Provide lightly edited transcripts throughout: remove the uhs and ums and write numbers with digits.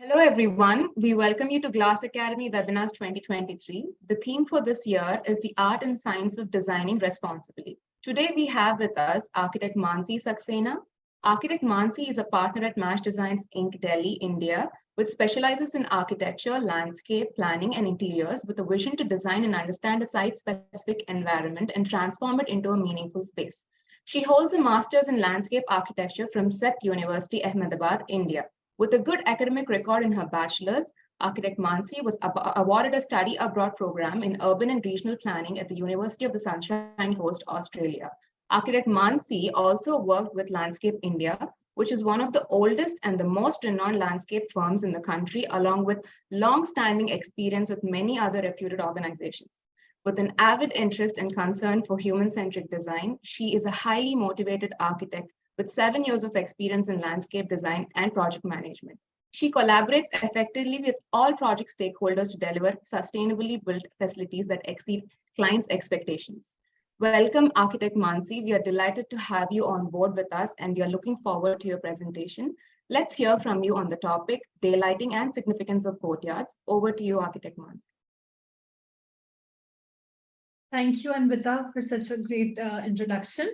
Hello, everyone. We welcome you to Glass Academy Webinars 2023. The theme for this year is the art and science of designing responsibly. Today, we have with us architect Mansi Saxena. Architect Mansi is a partner at Mash Designs Inc., Delhi, India, which specializes in architecture, landscape, planning, and interiors with a vision to design and understand a site-specific environment and transform it into a meaningful space. She holds a master's in landscape architecture from SEP University, Ahmedabad, India. With a good academic record in her bachelor's, architect Mansi was awarded a study abroad program in urban and regional planning at the University of the Sunshine Coast, Australia. Architect Mansi also worked with Landscape India, which is one of the oldest and the most renowned landscape firms in the country, along with long-standing experience with many other reputed organizations. With an avid interest and concern for human-centric design, she is a highly motivated architect with 7 years of experience in landscape design and project management. She collaborates effectively with all project stakeholders to deliver sustainably built facilities that exceed clients' expectations. Welcome, Architect Mansi. We are delighted to have you on board with us, and we are looking forward to your presentation. Let's hear from you on the topic, daylighting and significance of courtyards. Over to you, Architect Mansi. Thank you, Anvita, for such a great introduction.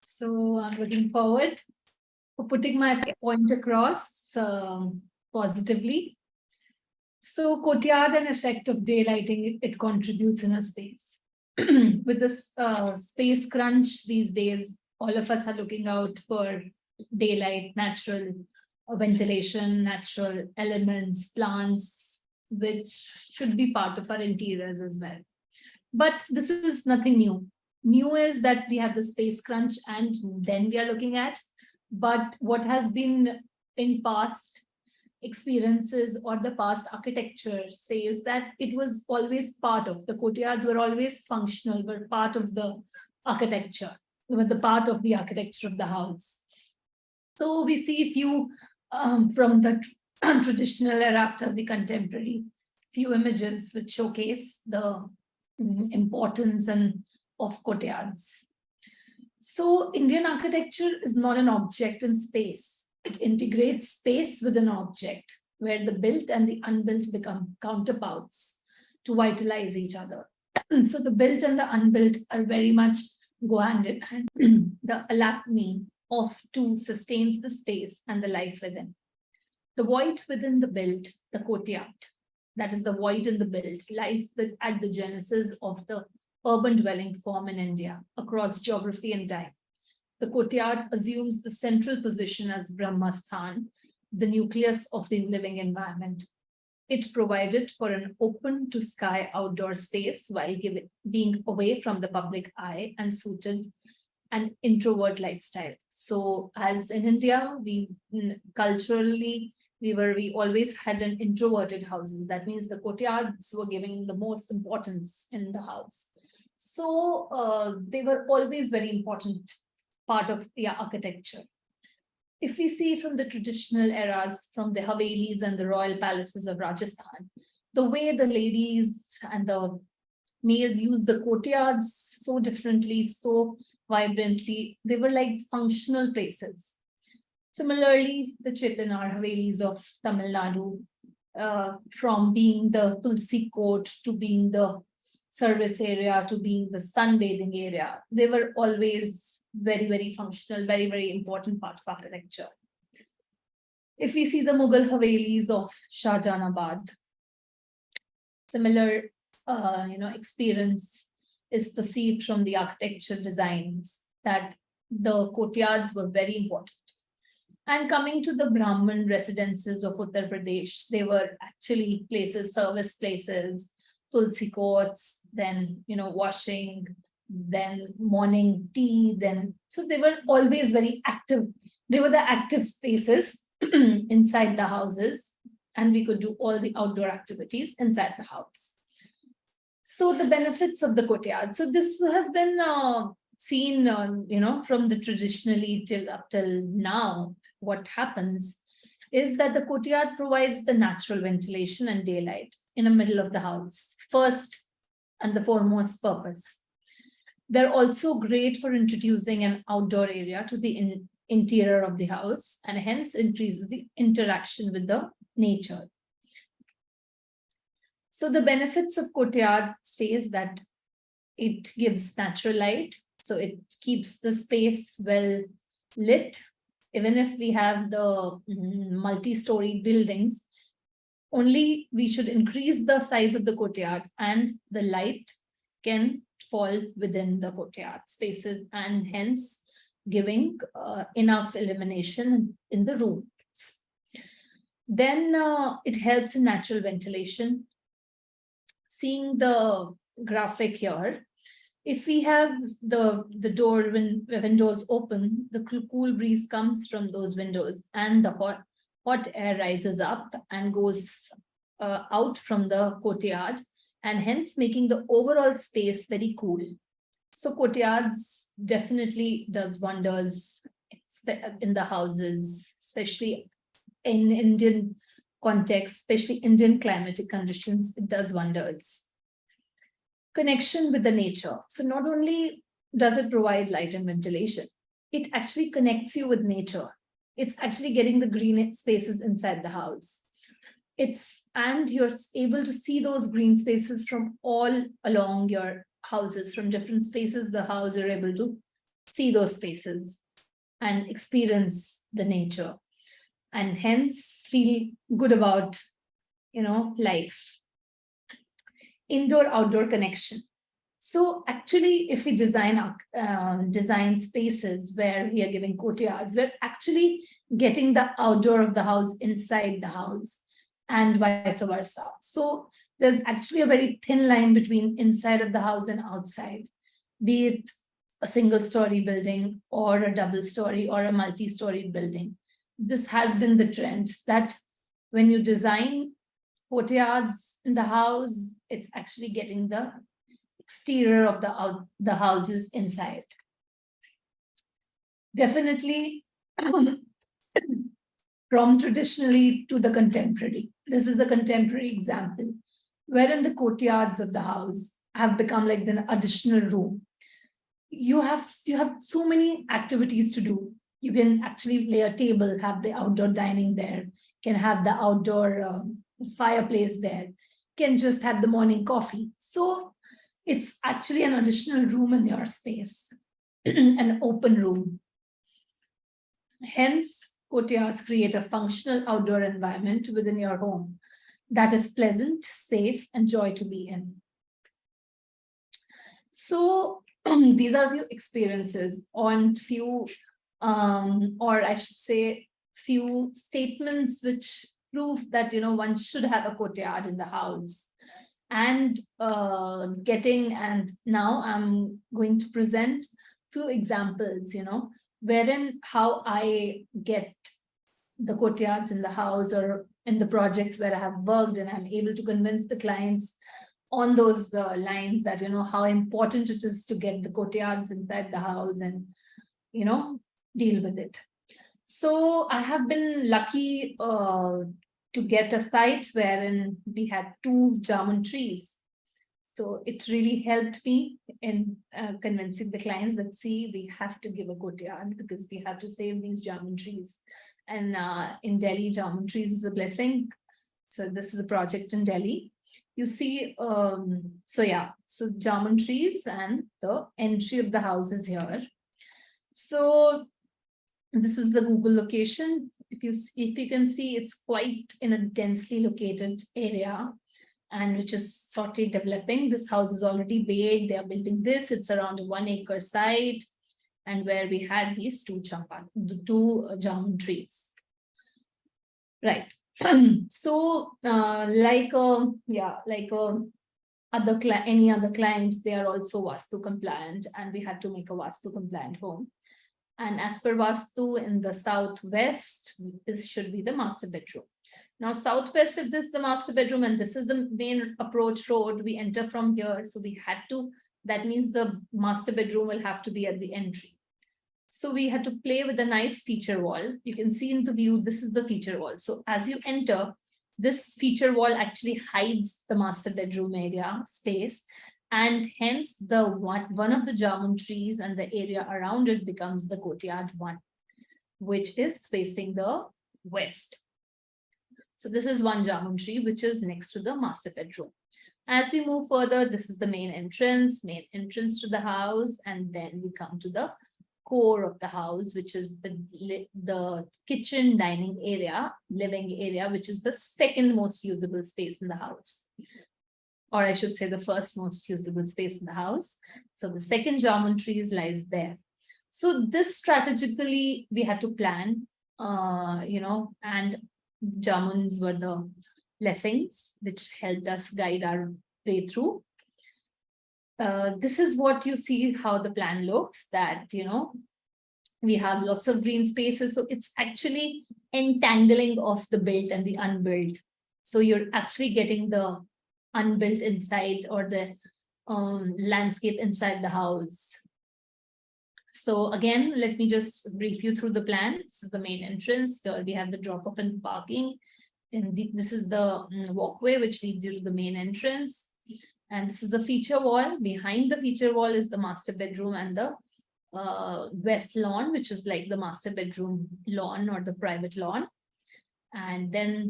So I'm looking forward for putting my point across positively. So courtyard and effect of daylighting, it contributes in a space. With this space crunch these days, all of us are looking out for daylight, natural ventilation, natural elements, plants, which should be part of our interiors as well. But this is nothing new. New is that we have the space crunch and then we are looking at, but what has been in past experiences or the past architecture says that it was always part of, the courtyards were always functional, were part of the architecture, were the part of the architecture of the house. So we see few from the traditional era up to the contemporary, few images which showcase the importance and of courtyards. So Indian architecture is not an object in space. It integrates space with an object where the built and the unbuilt become counterparts to vitalize each other. So the built and the unbuilt are very much go hand in hand. The alchemy of two sustains the space and the life within. The void within the built, the courtyard, that is the void in the built, lies at the genesis of the urban dwelling form in India across geography and time. The courtyard assumes the central position as Brahmasthan, the nucleus of the living environment. It provided for an open to sky outdoor space while being away from the public eye and suited an introvert lifestyle. So as in India, we culturally, we always had an introverted houses. That means the courtyards were giving the most importance in the house. So they were always very important part of the architecture. If we see from the traditional eras, from the Havelis and the royal palaces of Rajasthan, the way the ladies and the males used the courtyards so differently, so vibrantly, they were like functional places. Similarly, the Chetanar Havelis of Tamil Nadu, from being the Tulsi court to being the service area to being the sunbathing area, they were always very, very functional, very, very important part of architecture. If we see the Mughal Havelis of Shahjahanabad, similar experience is perceived from the architectural designs that the courtyards were very important. And coming to the Brahmin residences of Uttar Pradesh, they were actually places, service places, Tulsi courts, then washing, then morning tea, so they were always very active. They were the active spaces inside the houses, and we could do all the outdoor activities inside the house. So the benefits of the courtyard. So this has been seen, from the traditionally up till now. What happens is that the courtyard provides the natural ventilation and daylight in the middle of the house, first and the foremost purpose. They're also great for introducing an outdoor area to the interior of the house, and hence increases the interaction with the nature. So the benefits of courtyard stays that it gives natural light, so it keeps the space well lit. Even if we have the multi-story buildings, only we should increase the size of the courtyard and the light can fall within the courtyard spaces and hence giving enough illumination in the rooms. Then it helps in natural ventilation. Seeing the graphic here, if we have the door windows open, the cool breeze comes from those windows and the hot air rises up and goes out from the courtyard and hence making the overall space very cool. So courtyards definitely does wonders in the houses, especially in Indian context, especially Indian climatic conditions, it does wonders. Connection with the nature. So not only does it provide light and ventilation, it actually connects you with nature. It's actually getting the green spaces inside the house. And you're able to see those green spaces from all along your houses, from different spaces of the house, you're able to see those spaces and experience the nature and hence feel good about, life. Indoor-outdoor connection. So actually, if we design spaces where we are giving courtyards, we're actually getting the outdoor of the house inside the house and vice versa. So there's actually a very thin line between inside of the house and outside, be it a single-story building or a double-story or a multi-story building. This has been the trend that when you design courtyards in the house, it's actually getting the exterior of the houses inside. Definitely from traditionally to the contemporary. This is a contemporary example, wherein the courtyards of the house have become like an additional room. You have so many activities to do. You can actually lay a table, have the outdoor dining there, can have the outdoor fireplace there, can just have the morning coffee. So it's actually an additional room in your space, an open room. Hence, courtyards create a functional outdoor environment within your home that is pleasant, safe, and joy to be in. So these are few experiences on few, or I should say, few statements which prove that one should have a courtyard in the house. And now I'm going to present few examples, wherein how I get the courtyards in the house or in the projects where I have worked, and I'm able to convince the clients on those lines that, how important it is to get the courtyards inside the house and, deal with it. So I have been lucky to get a site wherein we had 2 German trees. So it really helped me in convincing the clients that, see, we have to give a courtyard because we have to save these German trees. And in Delhi, German trees is a blessing. So this is a project in Delhi. You see, so German trees and the entry of the house is here. So this is the Google location. If you can see, it's quite in a densely located area and which is shortly developing. This house is already big. They are building this. It's around a 1 acre site, and where we had these 2 German trees. Right. So any other clients, they are also Vastu compliant, and we had to make a Vastu compliant home. And as per Vastu, in the southwest, this should be the master bedroom. Now, southwest is this the master bedroom, and this is the main approach road. We enter from here. So we had to, that means the master bedroom will have to be at the entry. So we had to play with a nice feature wall. You can see in the view, this is the feature wall. So as you enter, this feature wall actually hides the master bedroom area space. And hence the one of the German trees and the area around it becomes the courtyard 1, which is facing the west. So this is one jamun tree, which is next to the master bedroom. As we move further, this is the main entrance to the house. And then we come to the core of the house, which is the kitchen, dining area, living area, which is the second most usable space in the house. Or I should say the first most usable space in the house. So the second jamun tree lies there. So this strategically we had to plan, and jamuns were the blessings which helped us guide our way through. This is what you see how the plan looks, that, we have lots of green spaces. So it's actually entangling of the built and the unbuilt. So you're actually getting the unbuilt inside, or the landscape inside the house. So again, let me just brief you through the plan. This is the main entrance. Here we have the drop-off and parking. And this is the walkway which leads you to the main entrance. And this is the feature wall. Behind the feature wall is the master bedroom and the west lawn, which is like the master bedroom lawn or the private lawn. And then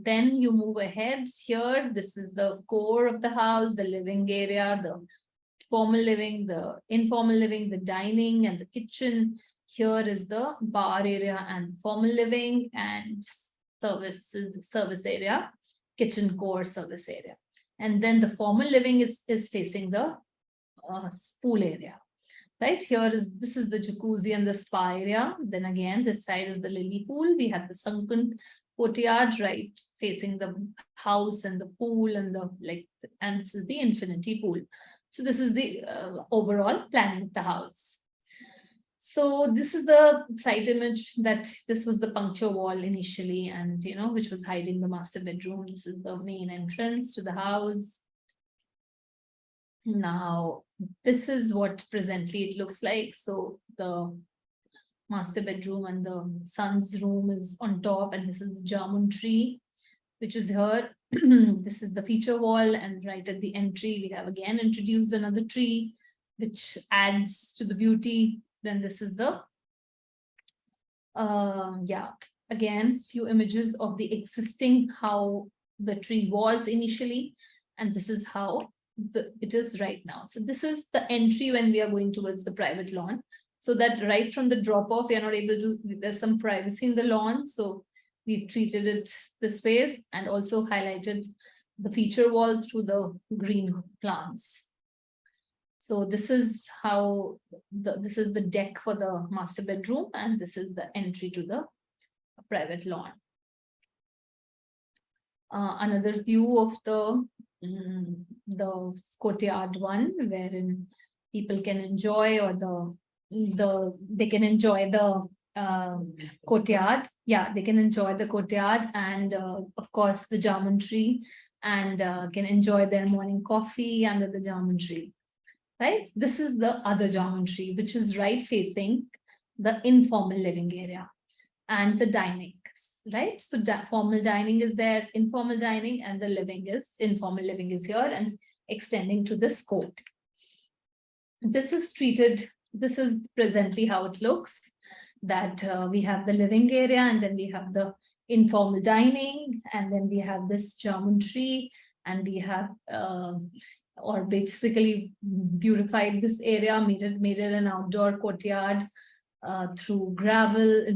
then you move ahead here. This is the core of the house, the living area, the formal living, the informal living, the dining and the kitchen. Here is the bar area and formal living, and service area, kitchen core service area. And then the formal living is facing the pool area. Right, this is the jacuzzi and the spa area. Then again, this side is the lily pool. We have the sunken courtyard, right, facing the house and the pool and and this is the infinity pool. So this is the overall planning of the house. So this is the site image, that this was the puncture wall initially, and which was hiding the master bedroom. This is the main entrance to the house. Now, this is what presently it looks like. So the master bedroom and the son's room is on top, and this is the jamun tree, which is here. This is the feature wall, and right at the entry, we have again introduced another tree, which adds to the beauty. Then this is the, again, few images of the existing, how the tree was initially, and this is how it is right now. So this is the entry when we are going towards the private lawn. So that right from the drop off, we are not able to, there's some privacy in the lawn. So we've treated it this way, and also highlighted the feature wall through the green plants. So this is how this is the deck for the master bedroom, and this is the entry to the private lawn. Another view of the courtyard one, wherein people can enjoy, or they can enjoy the courtyard. Yeah, they can enjoy the courtyard, and of course the jamun tree, and can enjoy their morning coffee under the jamun tree. Right, this is the other jamun tree, which is right facing the informal living area and the dining. Right, so formal dining is there, informal dining, and the informal living is here and extending to this court. This is presently how it looks, that we have the living area, and then we have the informal dining, and then we have this jamun tree, and we have or basically beautified this area, made it an outdoor courtyard through gravel,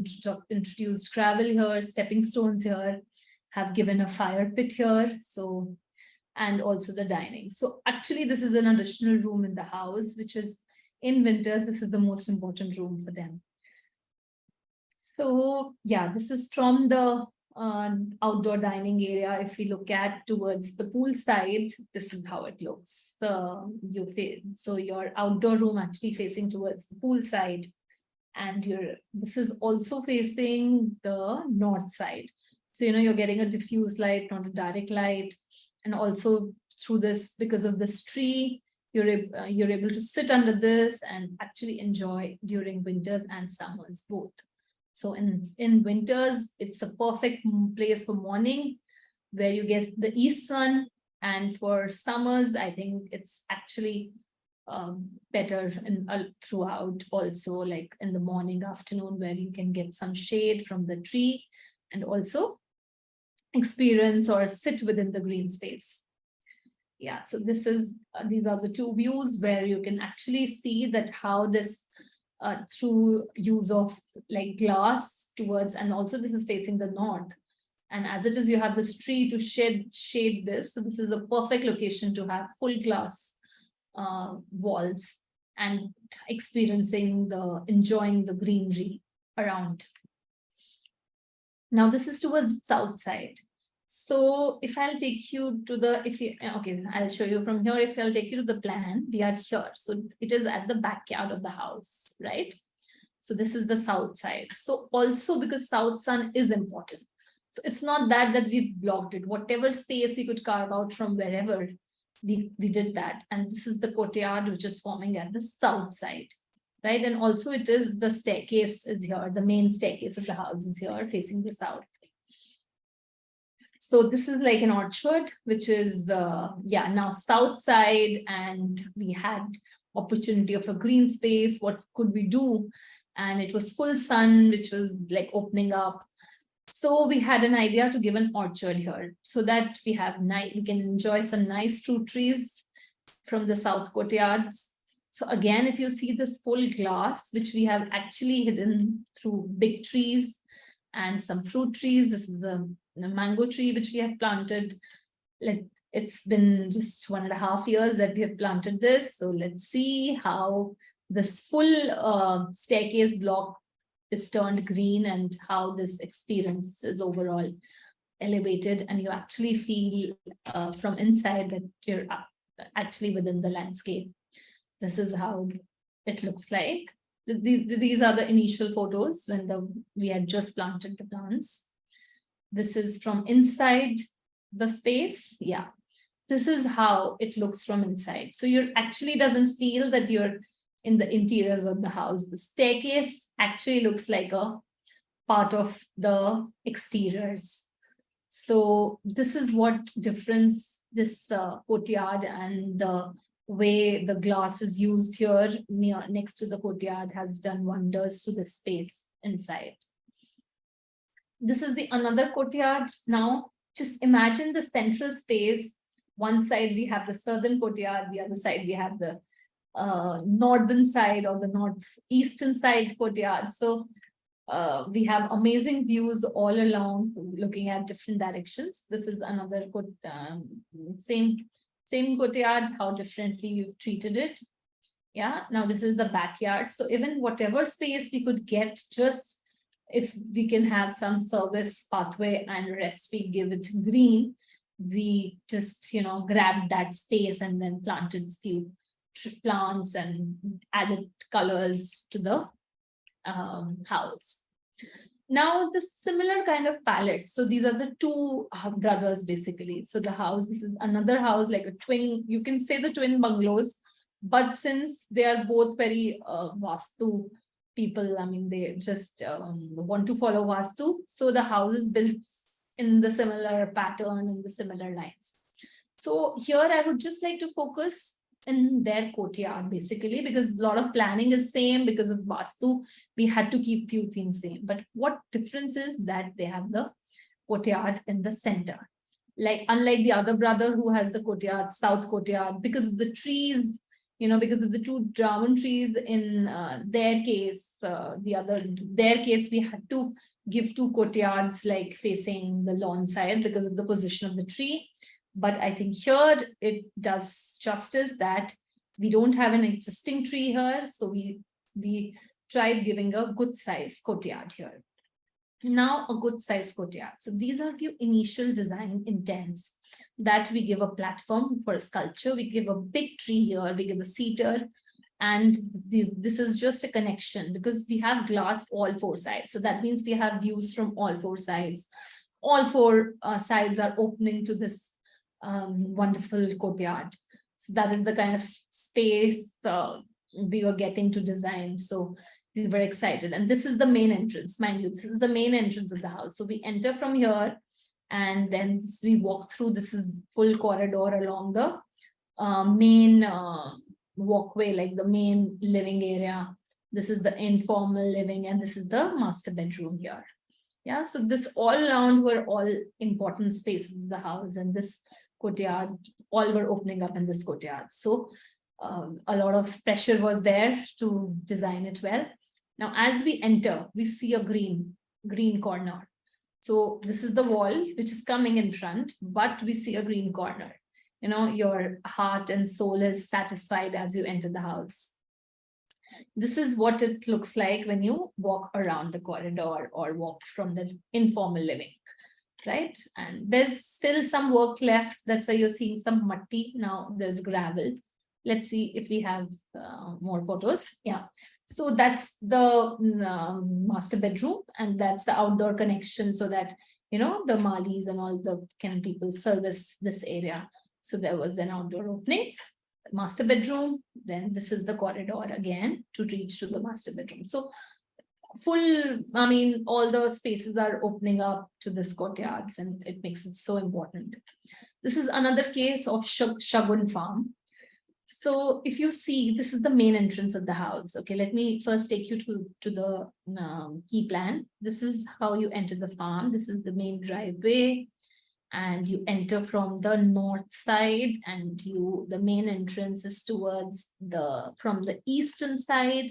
introduced gravel here, stepping stones here, have given a fire pit here, so, and also the dining. So actually this is an additional room in the house, which is in winters, this is the most important room for them. So yeah, this is from the outdoor dining area. If we look at towards the pool side, this is how it looks. So your outdoor room actually facing towards the pool side, and this is also facing the north side. So you're getting a diffuse light, not a direct light, and also through this, because of this tree, you're able to sit under this and actually enjoy during winters and summers both. So in winters, it's a perfect place for morning, where you get the east sun, and for summers, I think it's actually better throughout, also like in the morning, afternoon, where you can get some shade from the tree, and also experience or sit within the green space. Yeah, so this is these are the two views where you can actually see that how this through use of like glass towards, and also this is facing the north. And as it is, you have this tree to shade this. So this is a perfect location to have full glass walls and enjoying the greenery around. Now this is towards south side. So if I'll take you to the, okay, I'll show you from here. If I'll take you to the plan, we are here. So it is at the backyard of the house, right? So this is the south side. So also because south sun is important. So it's not that we blocked it. Whatever space we could carve out from wherever, we did that. And this is the courtyard, which is forming at the south side, right? And also it is the staircase is here. The main staircase of the house is here facing the south. So this is like an orchard, which is, now south side, and we had opportunity of a green space. What could we do? And it was full sun, which was like opening up. So we had an idea to give an orchard here so that we can enjoy some nice fruit trees from the south courtyards. So again, if you see this full glass, which we have actually hidden through big trees and some fruit trees. This is the mango tree, which we have planted. It's been just 1.5 years that we have planted this. So let's see how this full staircase block is turned green and how this experience is overall elevated. And you actually feel from inside that you're actually within the landscape. This is how it looks like. These are the initial photos when we had just planted the plants. This is from inside the space. Yeah, this is how it looks from inside. So you actually doesn't feel that you're in the interiors of the house. The staircase actually looks like a part of the exteriors. So this is what difference this courtyard and the way the glass is used here next to the courtyard has done wonders to the space inside. This is the another courtyard. Now just imagine the central space. One side we have the southern courtyard, the other side we have the northern side or the northeastern side courtyard. So we have amazing views all along, looking at different directions. This is another same courtyard, how differently you've treated it. Yeah, now this is the backyard. So even whatever space we could get, just if we can have some service pathway and rest we give it green, we just grabbed that space and then planted few plants and added colors to the house. Now the similar kind of palette. So these are the two brothers basically. So the house, this is another house, like a twin, you can say the twin bungalows, but since they are both very Vastu people, I mean, they just want to follow Vastu. So the house is built in the similar pattern and the similar lines. So here I would just like to focus in their courtyard basically, because a lot of planning is same. Because of Vastu, we had to keep few things same. But what difference is that they have the courtyard in the center. Like unlike the other brother who has the courtyard, south courtyard, because of the trees, because of the two dragon trees in their case, their case, we had to give two courtyards like facing the lawn side because of the position of the tree. But I think here it does justice that we don't have an existing tree here. So we tried giving a good size courtyard here. Now a good size courtyard. So these are few initial design intents that we give a platform for a sculpture. We give a big tree here, we give a cedar, and this is just a connection because we have glass all four sides. So that means we have views from all four sides. All four sides are opening to this wonderful courtyard. So that is the kind of space we were getting to design. So we were excited. And this is the main entrance, mind you, this is the main entrance of the house. So we enter from here and then we walk through. This is full corridor along the main walkway, like the main living area. This is the informal living and this is the master bedroom here. Yeah, so this all around were all important spaces of the house, and this courtyard, all were opening up in this courtyard. So a lot of pressure was there to design it well. Now, as we enter, we see a green corner. So this is the wall which is coming in front, but we see a green corner. You know, your heart and soul is satisfied as you enter the house. This is what it looks like when you walk around the corridor or walk from the informal living, right? And there's still some work left. That's why you're seeing some matti. Now there's gravel. Let's see if we have more photos. Yeah. So that's the master bedroom, and that's the outdoor connection so that, you know, the malis and all the can people service this area. So there was an outdoor opening, master bedroom, then this is the corridor again to reach to the master bedroom. So full, I mean, all the spaces are opening up to this courtyards, and it makes it so important. This is another case of Shagun farm. So if you see, this is the main entrance of the house. Okay, let me first take you to the key plan. This is how you enter the farm. This is the main driveway, and you enter from the north side, and the main entrance is towards from the eastern side,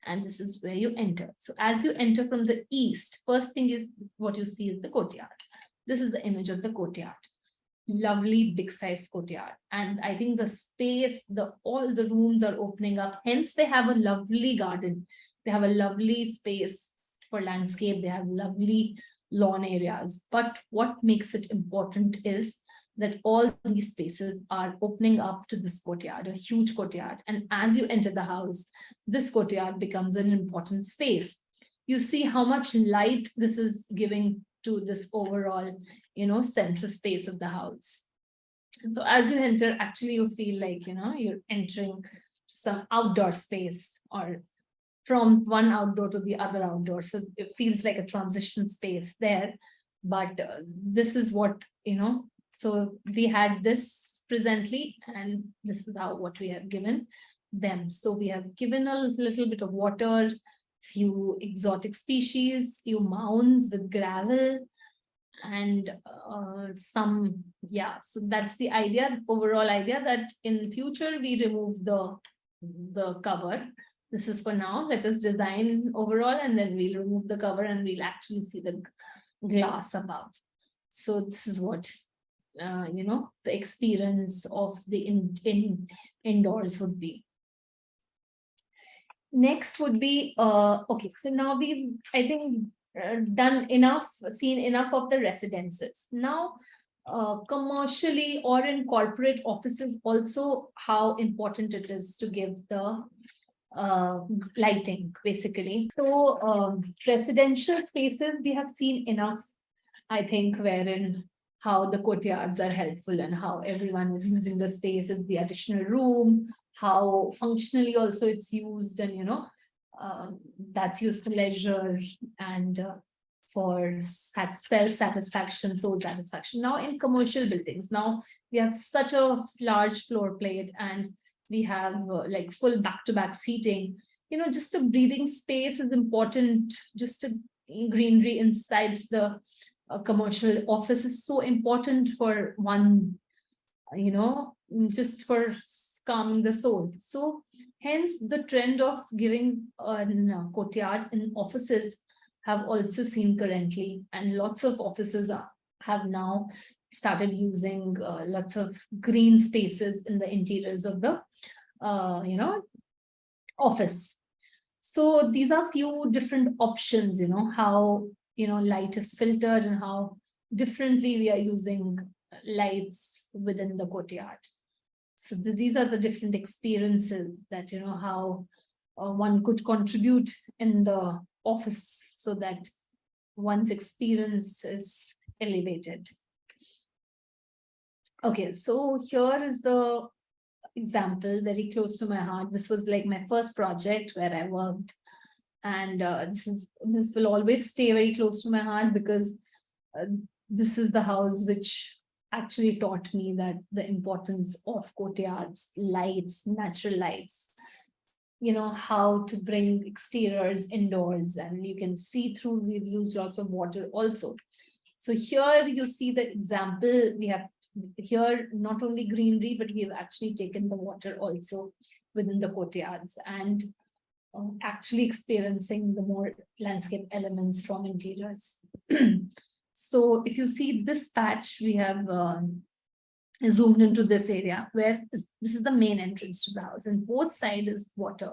and this is where you enter. So as you enter from the east, first thing is what you see is the courtyard. This is the image of the courtyard. Lovely big size courtyard, and I think the space, all the rooms are opening up, hence they have a lovely garden, they have a lovely space for landscape, they have lovely lawn areas. But what makes it important is that all these spaces are opening up to this courtyard, a huge courtyard, and as you enter the house, this courtyard becomes an important space. You see how much light this is giving to this overall, you know, central space of the house. And so as you enter, actually you feel like, you know, you're entering some outdoor space, or from one outdoor to the other outdoor. So it feels like a transition space there. But this is what, you know, so we had this presently, and this is what we have given them. So we have given a little bit of water, few exotic species, few mounds with gravel, and some, yeah, so that's the idea, overall idea, that in future we remove the cover. This is for now, let us design overall, and then we'll remove the cover and we'll actually see the glass above. So this is what you know, the experience of the indoors would be. Next would be okay, so now we've, I think, done enough, seen enough of the residences. Now commercially or in corporate offices also, how important it is to give the lighting, basically. So residential spaces, we have seen enough, I think, wherein how the courtyards are helpful and how everyone is using the space as the additional room, how functionally also it's used, and, you know, that's used for leisure and for self-satisfaction, soul satisfaction. Now in commercial buildings, now we have such a large floor plate, and we have like full back-to-back seating. You know, just a breathing space is important. Just a greenery inside the commercial office is so important for one, you know, just for calming the soul. So hence the trend of giving a courtyard in offices have also seen currently, and lots of offices have now started using lots of green spaces in the interiors of the you know, office. So these are few different options, you know, how, you know, light is filtered and how differently we are using lights within the courtyard. So these are the different experiences that, you know, how one could contribute in the office so that one's experience is elevated. Okay, so here is the example very close to my heart. This was like my first project where I worked, and this will always stay very close to my heart, because this is the house which actually taught me that the importance of courtyards, lights, natural lights. how to bring exteriors indoors, and you can see through, we've used lots of water also. So here you see the example, we have here not only greenery, but we have actually taken the water also within the courtyards, and actually experiencing the more landscape elements from interiors. So if you see this patch, we have zoomed into this area where this is the main entrance to the house, and both sides is water.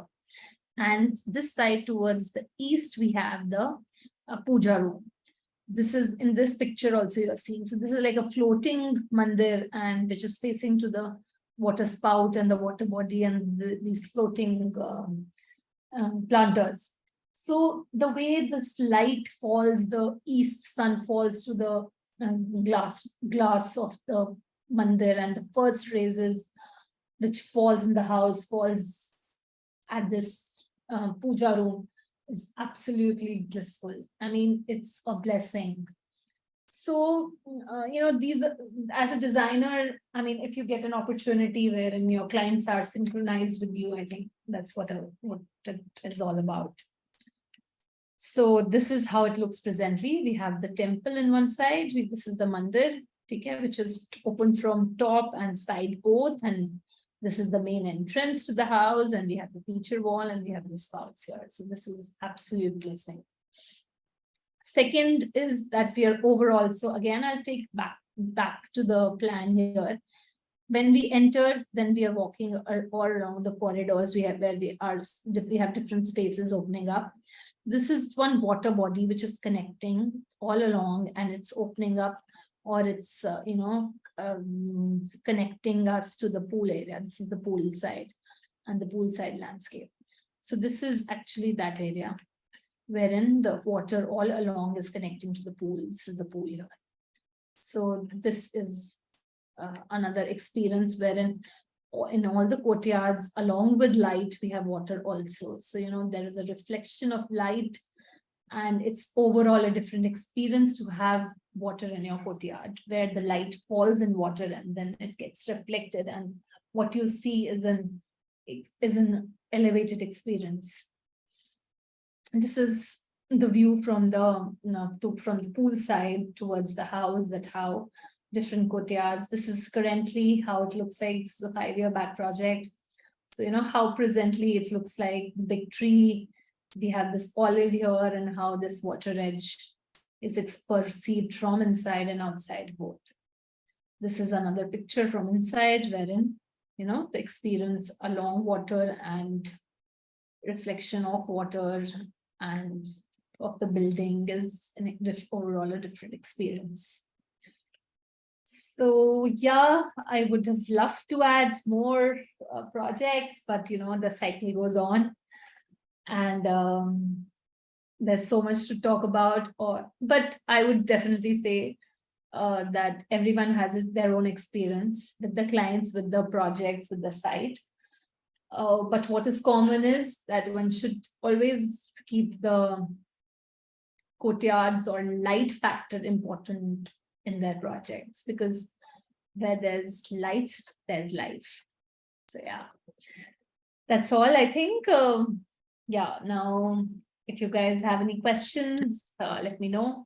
And this side towards the east, we have the puja room. This is in this picture also you're seeing. So this is like a floating mandir, and which is facing to the water spout and the water body and these floating planters. So the way this light falls, the east sun falls to the glass of the mandir, and the first raises which falls in the house falls at this puja room, is absolutely blissful. I mean, it's a blessing. So, these, as a designer, I mean, if you get an opportunity wherein your clients are synchronized with you, I think that's what it is all about. So this is how it looks presently. We have the temple in one side. This is the mandir, which is open from top and side both. And this is the main entrance to the house, and we have the feature wall, and we have the spouts here. So this is absolute blessing. Second is that we are overall, so again, I'll take back to the plan here. When we enter, then we are walking all around the corridors. We have different spaces opening up. This is one water body which is connecting all along, and it's opening up, or it's connecting us to the pool area. This is the pool side and the pool side landscape. So this is actually that area wherein the water all along is connecting to the pool. This is the pool here. So this is another experience wherein in all the courtyards, along with light, we have water also. So, there is a reflection of light, and it's overall a different experience to have water in your courtyard, where the light falls in water and then it gets reflected, and what you see is an elevated experience. And this is the view from the from the pool side towards the house, that how different courtyards. This is currently how it looks like. It's a 5-year back project. So how presently it looks like, the big tree. We have this olive here, and how this water edge is perceived from inside and outside both. This is another picture from inside, wherein the experience along water and reflection of water and of the building is overall a different experience. So yeah, I would have loved to add more projects, but the cycle goes on, and there's so much to talk about. But I would definitely say that everyone has their own experience with the clients, with the projects, with the site. But what is common is that one should always keep the courtyards or light factor important in their projects, because where there's light, there's life. So yeah, that's all, I think. Yeah, now if you guys have any questions, let me know.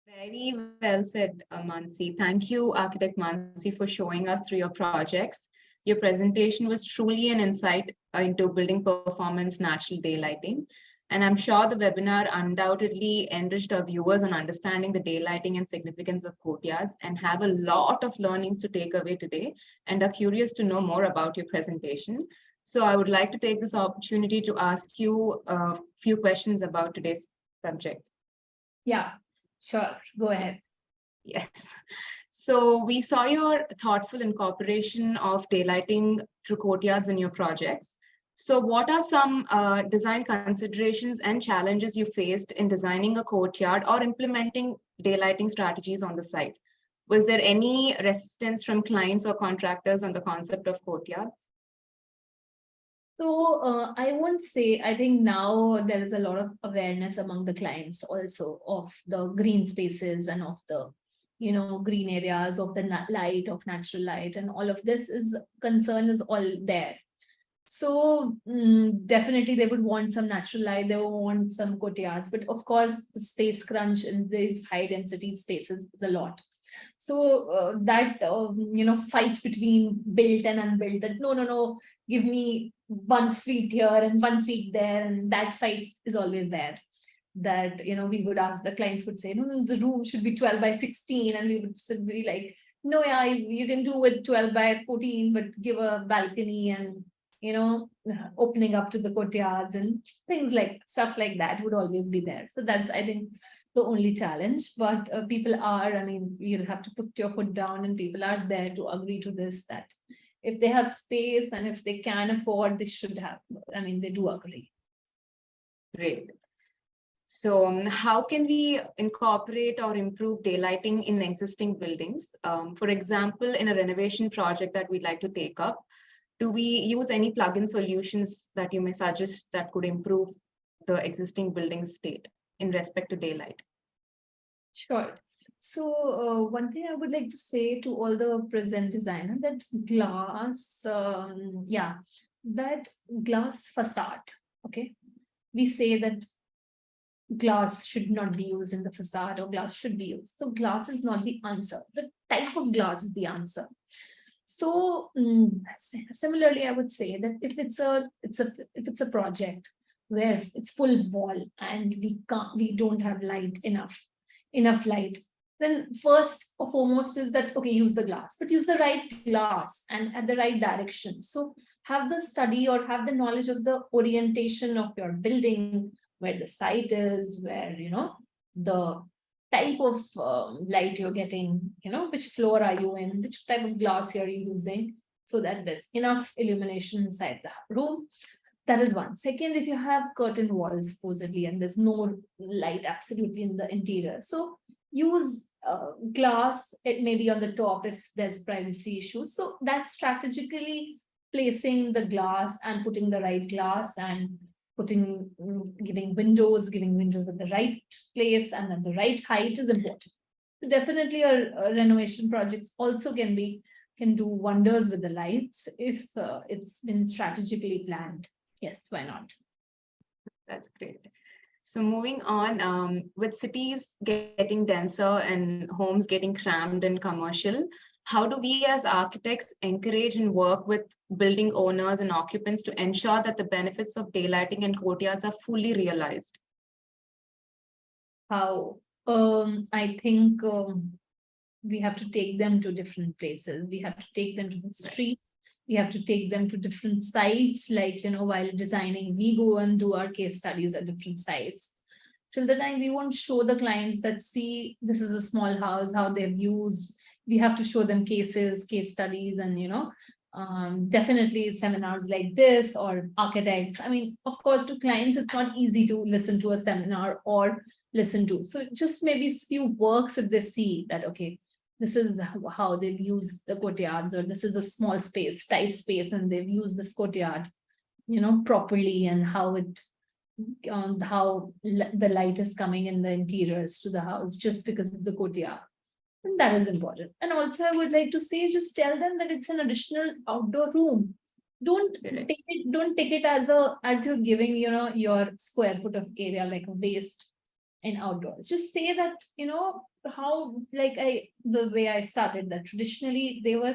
Very well said, Mansi. Thank you, Architect Mansi, for showing us through your projects. Your presentation was truly an insight into building performance, natural daylighting. And I'm sure the webinar undoubtedly enriched our viewers on understanding the daylighting and significance of courtyards, and have a lot of learnings to take away today, and are curious to know more about your presentation. So I would like to take this opportunity to ask you a few questions about today's subject. Yeah, sure, go ahead. Yes. So we saw your thoughtful incorporation of daylighting through courtyards in your projects. So what are some design considerations and challenges you faced in designing a courtyard or implementing daylighting strategies on the site? Was there any resistance from clients or contractors on the concept of courtyards? So I won't say, I think now there is a lot of awareness among the clients also of the green spaces and of the green areas of the light, of natural light, and all of this is concern is all there. So definitely they would want some natural light, they would want some courtyards, but of course the space crunch in these high density spaces is a lot. So that fight between built and unbuilt, that no, give me 1 feet here and 1 feet there, and that fight is always there. That we would ask, the clients would say, no, the room should be 12 by 16, and we would be like, no, yeah, you can do with 12 by 14, but give a balcony and opening up to the courtyards and things like stuff like that would always be there. So that's, I think, the only challenge. But people are, you'll have to put your foot down, and people are there to agree to this, that if they have space and if they can afford, they should have. They do agree. Great. So how can we incorporate or improve daylighting in existing buildings? For example, in a renovation project that we'd like to take up, do we use any plug-in solutions that you may suggest that could improve the existing building state in respect to daylight? Sure. So one thing I would like to say to all the present designer, that glass, that glass facade, okay? We say that glass should not be used in the facade, or glass should be used. So glass is not the answer. The type of glass is the answer. So similarly, I would say that if it's a project where it's full wall and we don't have enough light, then first or foremost is that, okay, use the glass, but use the right glass and at the right direction. So have the study or have the knowledge of the orientation of your building, where the site is, where the type of light you're getting, which floor are you in, which type of glass you're using, so that there's enough illumination inside the room. That is one. Second, if you have curtain walls supposedly and there's no light absolutely in the interior, so use glass. It may be on the top if there's privacy issues. So that's strategically placing the glass and putting the right glass and giving windows at the right place and at the right height is important. So definitely our renovation projects also can do wonders with the lights if it's been strategically planned. Yes, why not? That's great. So moving on, with cities getting denser and homes getting crammed and commercial, how do we as architects encourage and work with building owners and occupants to ensure that the benefits of daylighting and courtyards are fully realized? How? I think we have to take them to different places. We have to take them to the street. We have to take them to different sites, like, while designing, we go and do our case studies at different sites. Till the time we won't show the clients that, see, this is a small house, how they've used. We have to show them case studies, and, definitely seminars like this, or architects. Of course, to clients, it's not easy to listen to a seminar or listen to. So just maybe few works if they see that, okay, this is how they've used the courtyards, or this is a small space, tight space, and they've used this courtyard, properly, and how the light is coming in the interiors to the house just because of the courtyard. And that is important. And also I would like to say, just tell them that it's an additional outdoor room. Don't take it as you're giving, your square foot of area like a waste in outdoors. Just say that, how, the way I started, that traditionally they were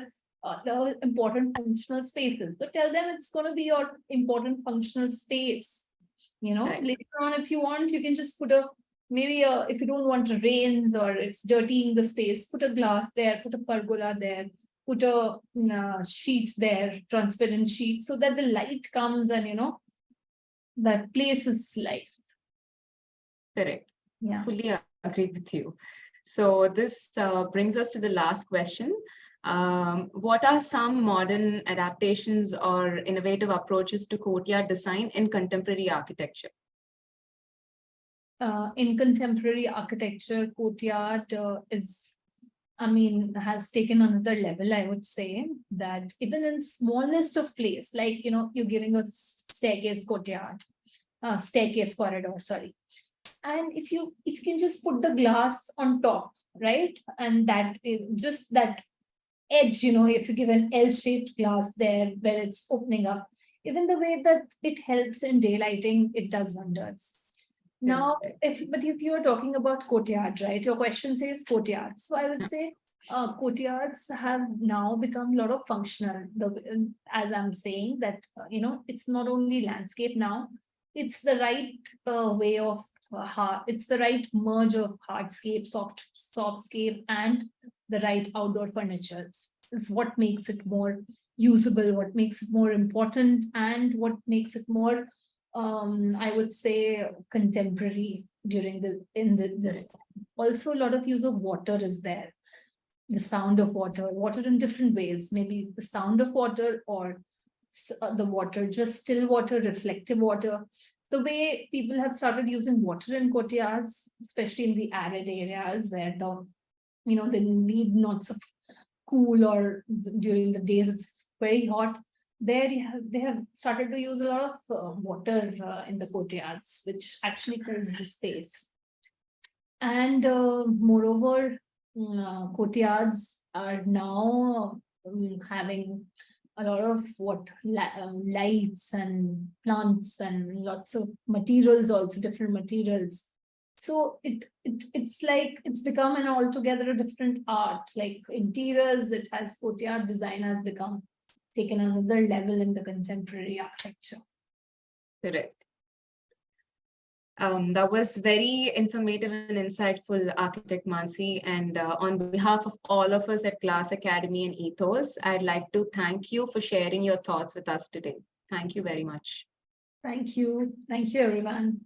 important functional spaces. So tell them it's going to be your important functional space. Right. Later on, if you want, you can just put if you don't want rains or it's dirtying the space, put a glass there, put a pergola there, put a sheet there, transparent sheet, so that the light comes and, that place is light. Correct. Yeah. Fully agree with you. So this brings us to the last question. What are some modern adaptations or innovative approaches to courtyard design in contemporary architecture? In contemporary architecture, courtyard has taken another level, I would say, that even in smallest of place, like, you're giving a staircase corridor, sorry. And if you can just put the glass on top, right? And that just that edge, if you give an L-shaped glass there where it's opening up, even the way that it helps in daylighting, it does wonders. Now, but if you're talking about courtyard, right? Your question says courtyards. So I would say courtyards have now become a lot of functional. As I'm saying that, it's not only landscape now, it's the right way of it's the right merge of hardscape, softscape, and the right outdoor furnitures is what makes it more usable, what makes it more important, and what makes it more, I would say, contemporary during this time. Also, a lot of use of water is there. The sound of water in different ways, maybe the sound of water or the water, just still water, reflective water. The way people have started using water in courtyards, especially in the arid areas where they need not so cool, or during the days it's very hot. There they have started to use a lot of water in the courtyards, which actually cools the space. And moreover, courtyards are now having a lot of lights and plants and lots of materials, also different materials. So it's like it's become an altogether a different art. Like interiors, it has courtyard design has become taken another level in the contemporary architecture. Correct. That was very informative and insightful, Architect Mansi. And on behalf of all of us at Glass Academy and Ethos, I'd like to thank you for sharing your thoughts with us today. Thank you very much. Thank you. Thank you, everyone.